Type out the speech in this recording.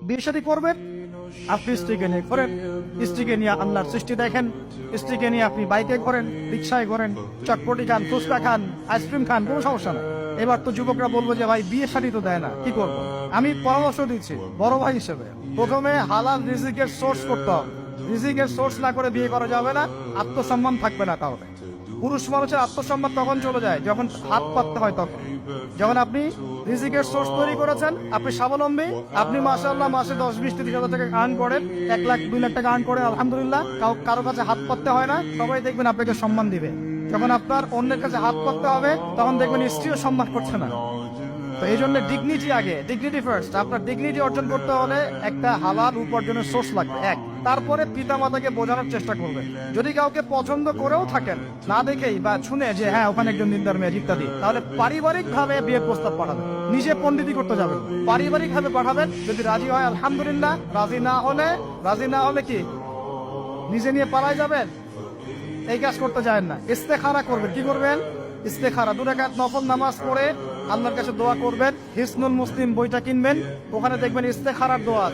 বিয়ে শাদী করবেন, আপনি স্ত্রীকে নিয়ে করেন, স্ত্রীকে নিয়ে আল্লাহর সৃষ্টি দেখেন, স্ত্রীকে নিয়ে আপনি বাইকে করেন, রিক্সায় করেন, চটপটি খান, ফুচকা খান, আইসক্রিম খান, কোনো সমস্যা নাই। এবার তো যুবকরা বলবো যে ভাই বিয়ে শাদী তো দেয় না, কি করবো? আমি পরামর্শ দিচ্ছি বড় ভাই হিসেবে, প্রথমে হালাল রিজিকের সোর্স করতে হবে। রিজিকের সোর্স না করে বিয়ে করা যাবে না, আত্মসম্মান থাকবে না তাহলে। পুরুষ মানুষের আত্মসম্মান তখন চলে যায় যখন হাত পাততে হয় তখন। যখন আপনি রিজিকের সোর্স তৈরি করেছেন, আপনি স্বাবলম্বী, আপনি মাশাআল্লাহ মাসে 10-20-30 হাজার টাকা আর্ন করেন, 1 লাখ 2 লাখ টাকা আর্ন করেন, আলহামদুলিল্লাহ, কারো কাছে হাত পাততে হয় না, সবাই দেখবেন আপনাকে সম্মান দিবে। যখন আপনার অন্যের কাছে হাত পাততে হবে তখন দেখবেন স্ত্রীও সম্মান করছে না। তো এই জন্য ডিগনিটি আগে, ডিগনিটি ফার্স্ট। আপনার ডিগনিটি অর্জন করতে হলে একটা হালাল উপার্জনের সোর্স লাগবে, এক। তারপরে পিতা মাতাকে বোঝানোর চেষ্টা করবেন। যদি কাউকে পছন্দ করেও থাকেন, না দেখেই বা শুনে যে হ্যাঁ ওখানে একজন দিনদার মেয়ে ইত্যাদি, তাহলে পারিবারিক ভাবে বিয়ের প্রস্তাব পাঠাবেন, নিজে পণ্ডিতি করতে যাবেন, পারিবারিক ভাবে পাঠাবেন। যদি রাজি হয় আলহামদুলিল্লাহ, রাজি না হলে কি নিজে নিয়ে পালায় যাবেন? এই কাজ করতে যাবেন না। ইস্তেখারা করবেন। কি করবেন? ইস্তেখারা 2 রাকাত নফল নামাজ পড়ে আল্লাহর কাছে দোয়া করবেন। হিসনুল মুসলিম বইটা কিনবেন, ওখানে দেখবেন ইস্তেখারার দোয়া আছে।